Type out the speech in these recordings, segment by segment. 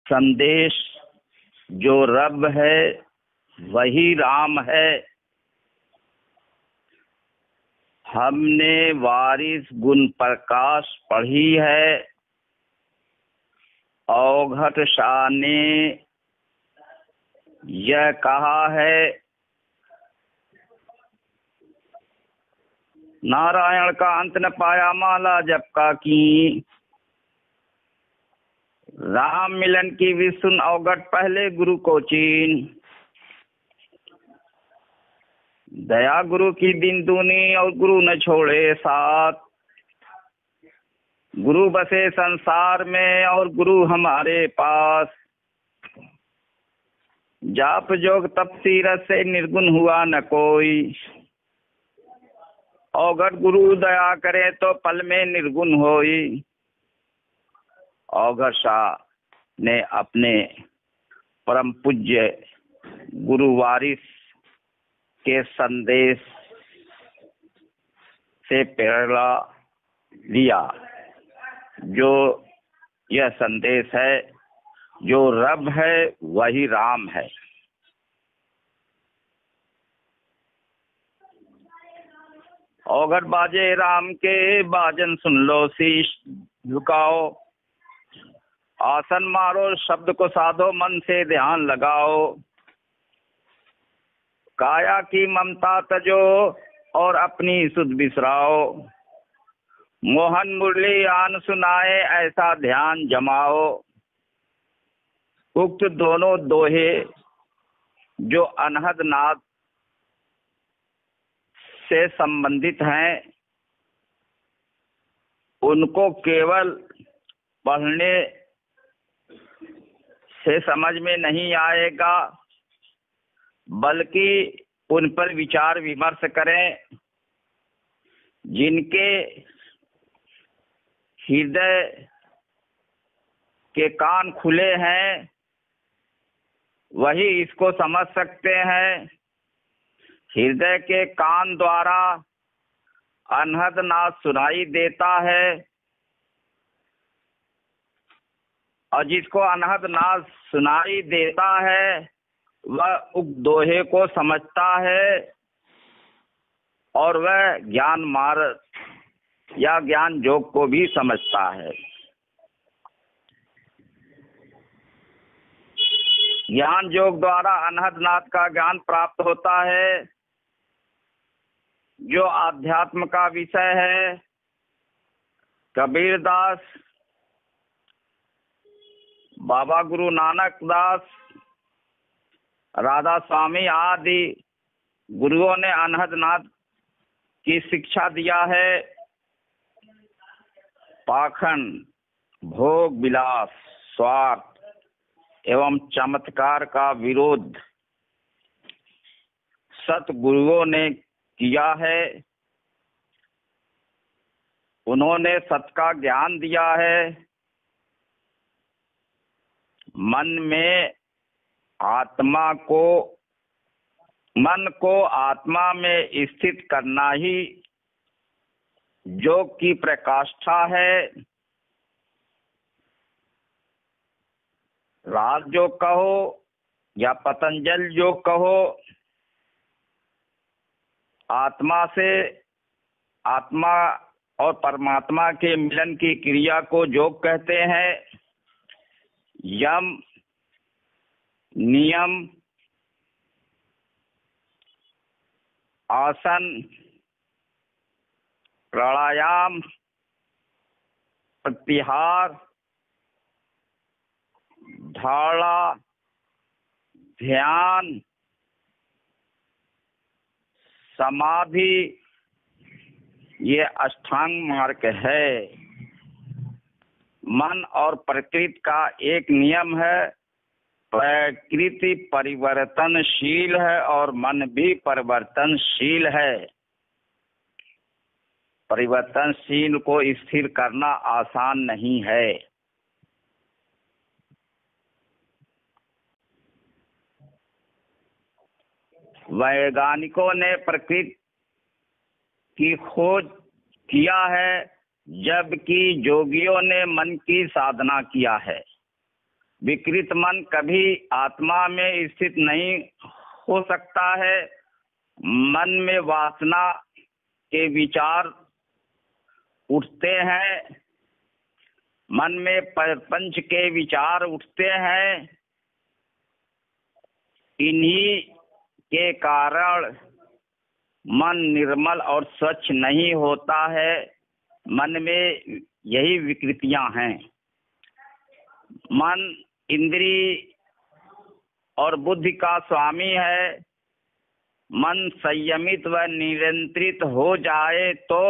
संदेश जो रब है वही राम है। हमने वारिस गुण प्रकाश पढ़ी है। औघट शाह ने यह कहा है, नारायण का अंत न पाया माला जपका की। राम मिलन की भी सुन औघट पहले गुरु को चीन। दया गुरु की दिन दूनी और गुरु न छोड़े साथ। गुरु बसे संसार में और गुरु हमारे पास। जाप जोग तप सीरत से निर्गुण हुआ न कोई। औघट गुरु दया करे तो पल में निर्गुण होई। औघट शाह ने अपने परम पूज्य गुरु वारिस के संदेश से प्रेरणा लिया। जो यह संदेश है, जो रब है वही राम है। औघट बाजे राम के बाजन सुन लो, शीश झुकाओ। आसन मारो, शब्द को साधो, मन से ध्यान लगाओ। काया की ममता तजो और अपनी सुध बिसराओ। मोहन मुरली आन सुनाए, ऐसा ध्यान जमाओ। उक्त दोनों दोहे जो अनहद नाद से संबंधित हैं, उनको केवल पढ़ने से समझ में नहीं आएगा, बल्कि उन पर विचार विमर्श करें। जिनके हृदय के कान खुले हैं वही इसको समझ सकते हैं। हृदय के कान द्वारा अनहद नाद सुनाई देता है और जिसको अनहद नाद सुनाई देता है वह उक्त दोहे को समझता है और वह ज्ञान मार्ग या ज्ञान योग को भी समझता है। ज्ञान योग द्वारा अनहद नाद का ज्ञान प्राप्त होता है, जो आध्यात्म का विषय है। कबीरदास, बाबा गुरु नानक दास, राधा स्वामी आदि गुरुओं ने अनहद नाद की शिक्षा दिया है। पाखंड, भोग विलास, स्वार्थ एवं चमत्कार का विरोध सतगुरुओं ने किया है। उन्होंने सत का ज्ञान दिया है। मन को आत्मा में स्थित करना ही योग की प्रकाष्ठा है। राजयोग कहो या पतंजल योग कहो, आत्मा और परमात्मा के मिलन की क्रिया को योग कहते हैं। यम, नियम, आसन, प्राणायाम, प्रत्याहार, धारणा, ध्यान, समाधि, ये अष्टांग मार्ग है। मन और प्रकृति का एक नियम है, प्रकृति परिवर्तनशील है और मन भी परिवर्तनशील है। परिवर्तनशील को स्थिर करना आसान नहीं है। वैज्ञानिकों ने प्रकृति की खोज किया है, जबकि योगियों ने मन की साधना किया है। विकृत मन कभी आत्मा में स्थित नहीं हो सकता है। मन में वासना के विचार उठते हैं, मन में प्रपंच के विचार उठते हैं। इन्हीं के कारण मन निर्मल और स्वच्छ नहीं होता है। मन में यही विकृतियां हैं। मन इंद्रिय और बुद्धि का स्वामी है। मन संयमित व नियंत्रित हो जाए तो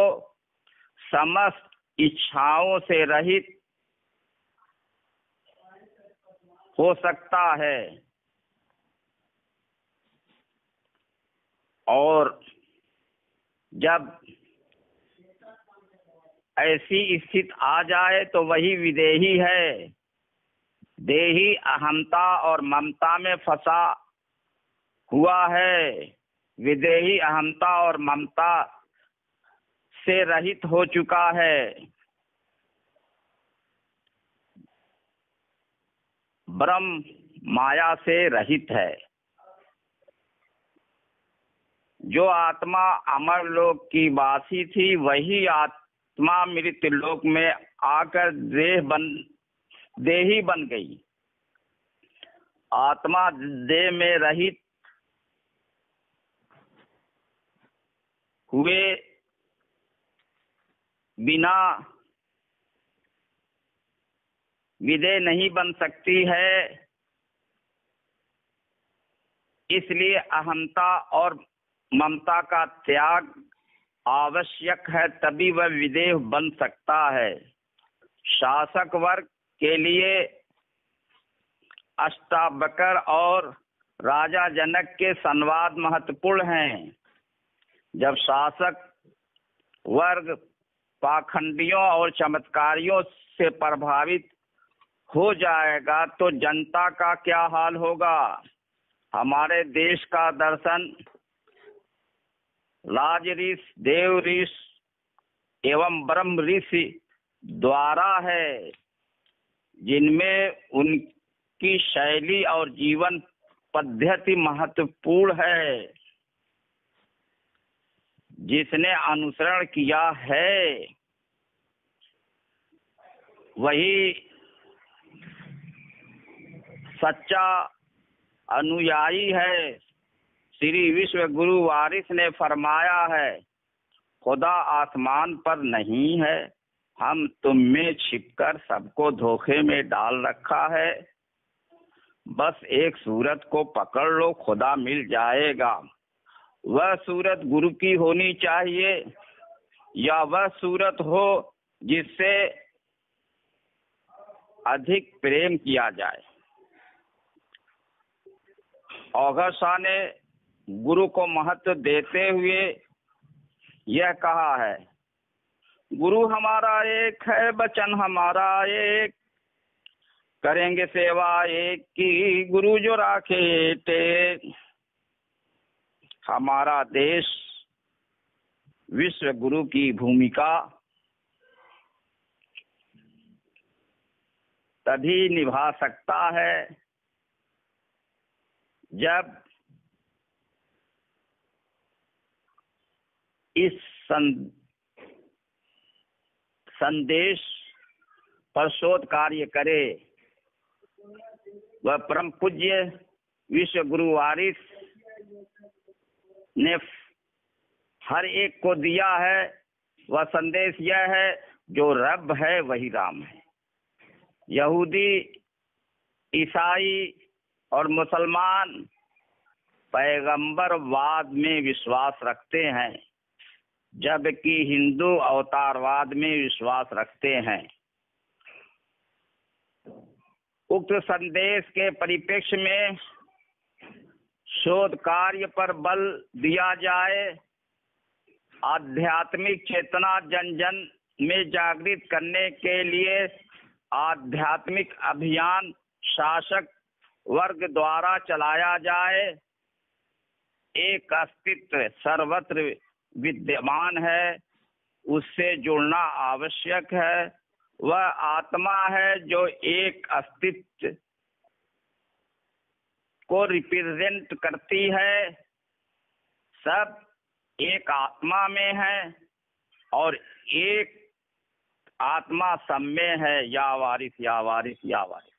समस्त इच्छाओं से रहित हो सकता है और जब ऐसी स्थिति आ जाए तो वही विदेही है। देही अहंता और ममता में फंसा हुआ है। विदेही अहंता और ममता से रहित हो चुका है। ब्रह्म माया से रहित है। जो आत्मा अमर लोक की वासी थी वही आत्मा मृत्यु लोक में आकर देही बन गई। आत्मा देह में रहित हुए बिना विदेह नहीं बन सकती है। इसलिए अहंता और ममता का त्याग आवश्यक है, तभी वह विदेह बन सकता है। शासक वर्ग के लिए अष्टावक्र और राजा जनक के संवाद महत्वपूर्ण हैं। जब शासक वर्ग पाखंडियों और चमत्कारियों से प्रभावित हो जाएगा तो जनता का क्या हाल होगा। हमारे देश का दर्शन राज ऋषि, देव ऋषि एवं ब्रह्म ऋषि द्वारा है, जिनमें उनकी शैली और जीवन पद्धति महत्वपूर्ण है। जिसने अनुसरण किया है वही सच्चा अनुयायी है। श्री विश्व गुरु वारिस ने फरमाया है, खुदा आसमान पर नहीं है, हम तुम में छिपकर सबको धोखे में डाल रखा है। बस एक सूरत को पकड़ लो, खुदा मिल जाएगा। वह सूरत गुरु की होनी चाहिए या वह सूरत हो जिससे अधिक प्रेम किया जाए। औघड़ शाह ने गुरु को महत्व देते हुए यह कहा है, गुरु हमारा एक है, वचन हमारा एक, करेंगे सेवा एक की, गुरु जो राखे टेक। हमारा देश विश्व गुरु की भूमिका तभी निभा सकता है जब इस संदेश पर शोध कार्य करे। वह परम पूज्य विश्व गुरु वारिस ने हर एक को दिया है। वह संदेश यह है, जो रब है वही राम है। यहूदी, ईसाई और मुसलमान पैगंबरवाद में विश्वास रखते हैं, जबकि हिंदू अवतारवाद में विश्वास रखते हैं। उक्त संदेश के परिप्रेक्ष्य में शोध कार्य पर बल दिया जाए। आध्यात्मिक चेतना जन जन में जागृत करने के लिए आध्यात्मिक अभियान शासक वर्ग द्वारा चलाया जाए। एक अस्तित्व सर्वत्र विद्यमान है, उससे जुड़ना आवश्यक है। वह आत्मा है जो एक अस्तित्व को रिप्रेजेंट करती है। सब एक आत्मा में है और एक आत्मा सब में है। या वारिस या वारिस या वारिस।